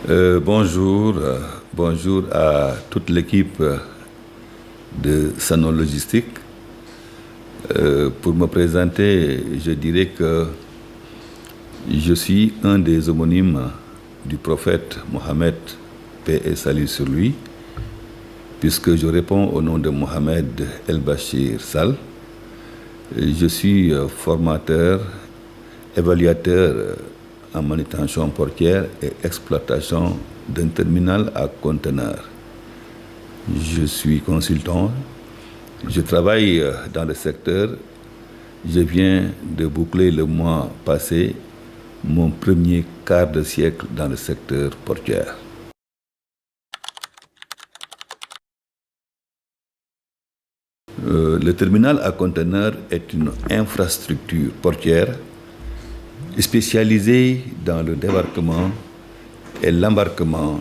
Bonjour à toute l'équipe de Sanon Logistique. Pour me présenter, je dirais que je suis un des homonymes du prophète Mohammed, paix et salut sur lui, puisque je réponds au nom de Mohamed El Bachir Sall. Je suis formateur, évaluateur en manutention portière et exploitation d'un terminal à conteneurs. Je suis consultant, je travaille dans le secteur. Je viens de boucler le mois passé mon premier quart de siècle dans le secteur portuaire. Le terminal à conteneurs est une infrastructure portuaire spécialisée dans le débarquement et l'embarquement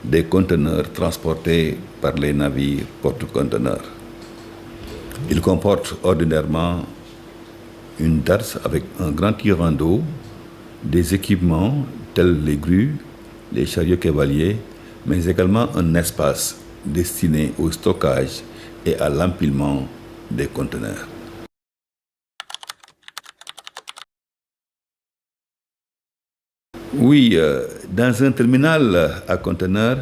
des conteneurs transportés par les navires porte-conteneurs. Il comporte ordinairement une darse avec un grand tirant d'eau, des équipements tels les grues, les chariots cavaliers, mais également un espace destiné au stockage et à l'empilement des conteneurs. Oui, dans un terminal à conteneurs,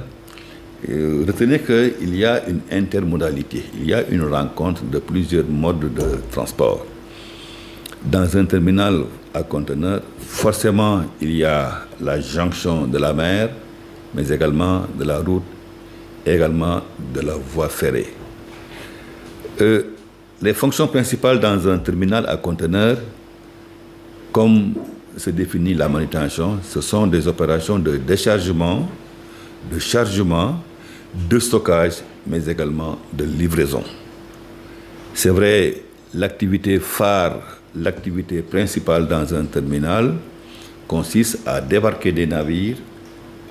retenez qu'il y a une intermodalité, il y a une rencontre de plusieurs modes de transport. Dans un terminal à conteneurs, forcément, il y a la jonction de la mer, mais également de la route, également de la voie ferrée. Les fonctions principales dans un terminal à conteneurs, comme se définit la manutention, ce sont des opérations de déchargement, de chargement, de stockage, mais également de livraison. C'est vrai, l'activité phare, l'activité principale dans un terminal consiste à débarquer des navires,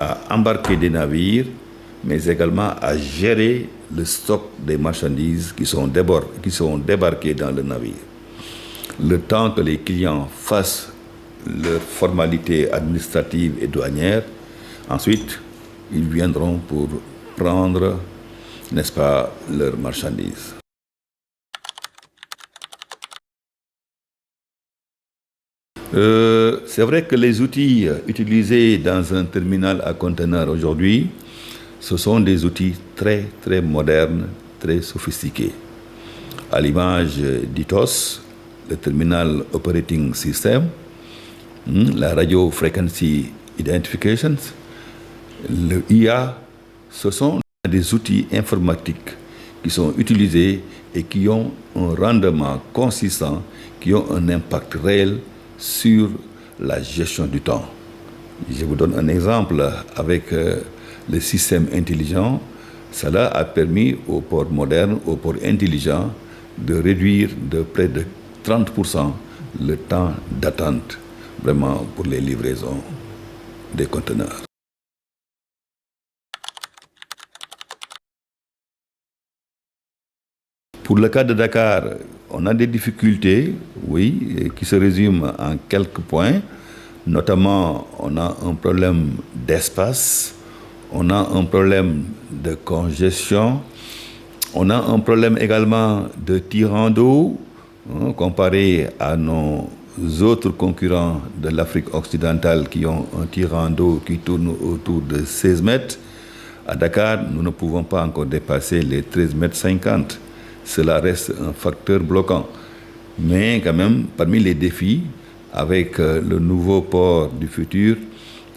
à embarquer des navires, mais également à gérer le stock des marchandises qui sont débarquées dans le navire. Le temps que les clients fassent leurs formalités administratives et douanières, ensuite, ils viendront pour prendre, n'est-ce pas, leurs marchandises. C'est vrai que les outils utilisés dans un terminal à conteneurs aujourd'hui, ce sont des outils très, très modernes, très sophistiqués. À l'image d'ITOS, le Terminal Operating System, la Radio Frequency Identification, le IA, ce sont des outils informatiques qui sont utilisés et qui ont un rendement consistant, qui ont un impact réel sur la gestion du temps. Je vous donne un exemple avec le système intelligent. Cela a permis aux ports modernes, aux ports intelligents, de réduire de près de 30% le temps d'attente vraiment pour les livraisons des conteneurs. Pour le cas de Dakar, on a des difficultés, oui, qui se résument en quelques points. Notamment, on a un problème d'espace, on a un problème de congestion, on a un problème également de tirant d'eau, comparé à nos autres concurrents de l'Afrique occidentale qui ont un tirant d'eau qui tourne autour de 16 mètres. À Dakar, nous ne pouvons pas encore dépasser les 13,50 mètres. Cela reste un facteur bloquant. Mais quand même, parmi les défis, avec le nouveau port du futur,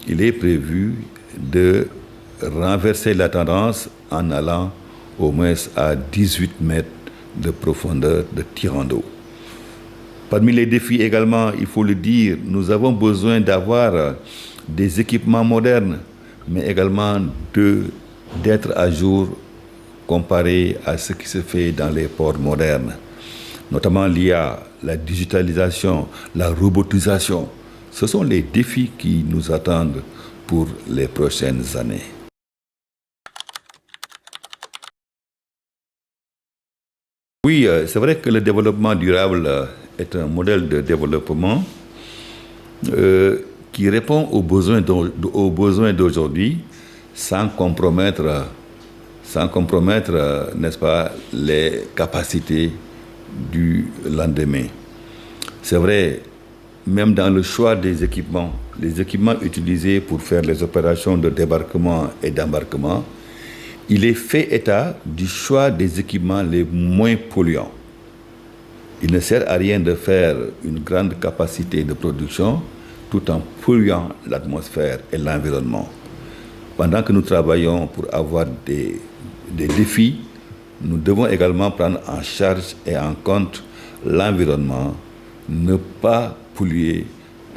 il est prévu de renverser la tendance en allant au moins à 18 mètres de profondeur de tirant d'eau. Parmi les défis également, il faut le dire, nous avons besoin d'avoir des équipements modernes, mais également d'être à jour comparé à ce qui se fait dans les ports modernes, notamment l'IA, la digitalisation, la robotisation. Ce sont les défis qui nous attendent pour les prochaines années. Oui, c'est vrai que le développement durable est un modèle de développement qui répond aux besoins d'aujourd'hui sans compromettre, n'est-ce pas, les capacités du lendemain. C'est vrai, même dans le choix des équipements, les équipements utilisés pour faire les opérations de débarquement et d'embarquement, il est fait état du choix des équipements les moins polluants. Il ne sert à rien de faire une grande capacité de production tout en polluant l'atmosphère et l'environnement. Pendant que nous travaillons pour avoir des défis, nous devons également prendre en charge et en compte l'environnement, ne pas polluer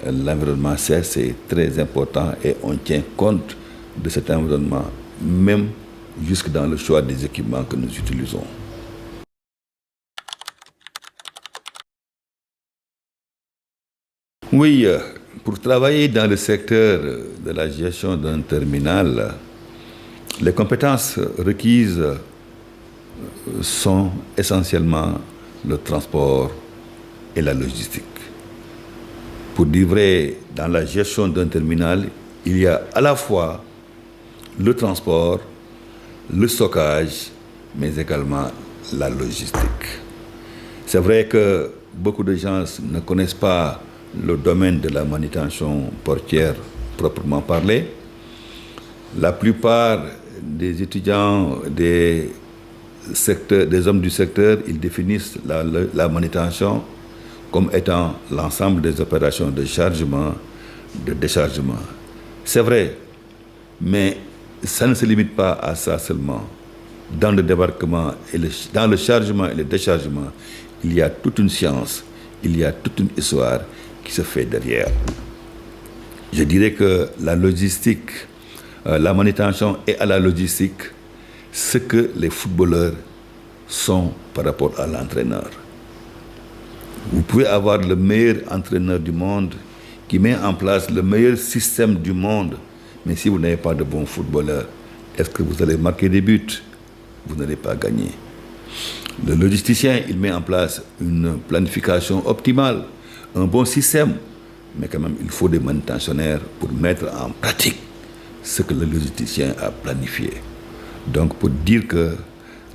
l'environnement, c'est très important et on tient compte de cet environnement, même jusque dans le choix des équipements que nous utilisons. Oui, pour travailler dans le secteur de la gestion d'un terminal, les compétences requises sont essentiellement le transport et la logistique. Pour dire vrai, dans la gestion d'un terminal, il y a à la fois le transport, le stockage, mais également la logistique. C'est vrai que beaucoup de gens ne connaissent pas le domaine de la manutention portière proprement parlé. La plupart des étudiants des hommes du secteur, ils définissent la manutention comme étant l'ensemble des opérations de chargement, de déchargement. C'est vrai, mais ça ne se limite pas à ça seulement. Dans le débarquement, dans le chargement et le déchargement, il y a toute une science, il y a toute une histoire qui se fait derrière. Je dirais que la logistique, la manutention est à la logistique ce que les footballeurs sont par rapport à l'entraîneur. Vous pouvez avoir le meilleur entraîneur du monde qui met en place le meilleur système du monde, mais si vous n'avez pas de bons footballeurs, est-ce que vous allez marquer des buts? Vous n'allez pas gagner. Le logisticien, il met en place une planification optimale, un bon système, mais quand même, il faut des manutentionnaires pour mettre en pratique ce que le logisticien a planifié. Donc, pour dire que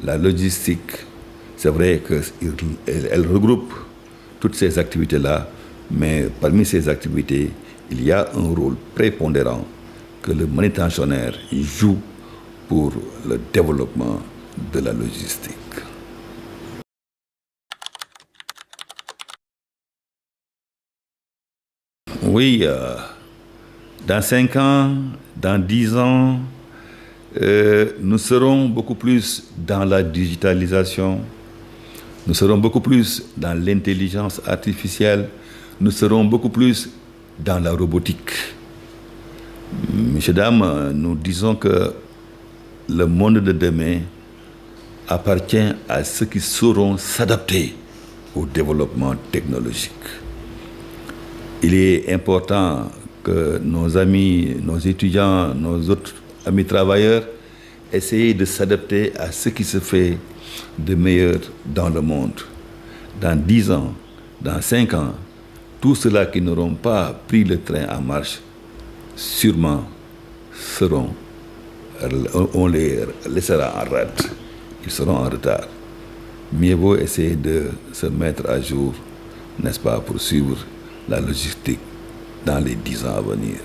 la logistique, c'est vrai qu'elle regroupe toutes ces activités-là, mais parmi ces activités, il y a un rôle prépondérant que le manutentionnaire joue pour le développement de la logistique. Oui, dans 5 ans, dans 10 ans, nous serons beaucoup plus dans la digitalisation, nous serons beaucoup plus dans l'intelligence artificielle, nous serons beaucoup plus dans la robotique. Messieurs, dames, nous disons que le monde de demain appartient à ceux qui sauront s'adapter au développement technologique. Il est important que nos amis, nos étudiants, nos autres amis travailleurs essayent de s'adapter à ce qui se fait de meilleur dans le monde. Dans 10 ans, dans 5 ans, tous ceux-là qui n'auront pas pris le train en marche, sûrement on les laissera en rade. Ils seront en retard. Mieux vaut essayer de se mettre à jour, n'est-ce pas, pour suivre la logistique dans les 10 ans à venir.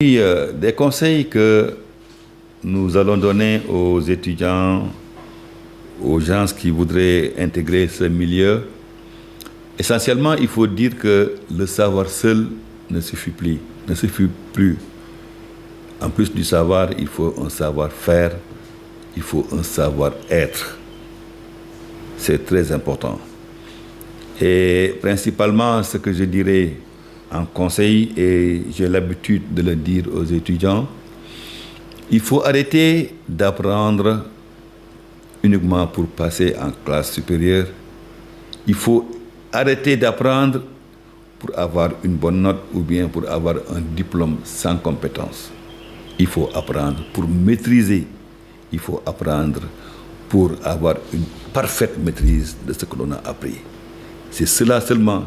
Et, des conseils que nous allons donner aux étudiants, aux gens qui voudraient intégrer ce milieu. Essentiellement, il faut dire que le savoir seul ne suffit plus. En plus du savoir, il faut un savoir-faire, il faut un savoir-être. C'est très important. Et principalement, ce que je dirais en conseil, et j'ai l'habitude de le dire aux étudiants, il faut arrêter d'apprendre uniquement pour passer en classe supérieure. Il faut arrêter d'apprendre pour avoir une bonne note ou bien pour avoir un diplôme sans compétence. Il faut apprendre pour maîtriser. Il faut apprendre pour avoir une parfaite maîtrise de ce que l'on a appris. C'est cela seulement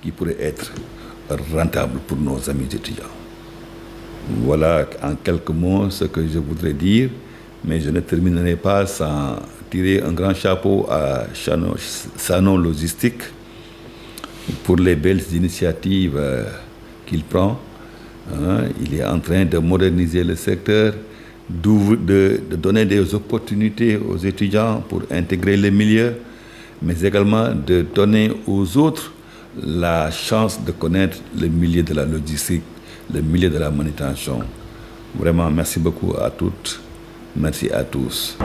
qui pourrait être rentable pour nos amis étudiants. Voilà en quelques mots ce que je voudrais dire, mais je ne terminerai pas sans tirer un grand chapeau à Sanon Logistique pour les belles initiatives qu'il prend. Il est en train de moderniser le secteur, de donner des opportunités aux étudiants pour intégrer le milieu, mais également de donner aux autres la chance de connaître le milieu de la logistique, le milieu de la manutention. Vraiment, merci beaucoup à toutes, merci à tous.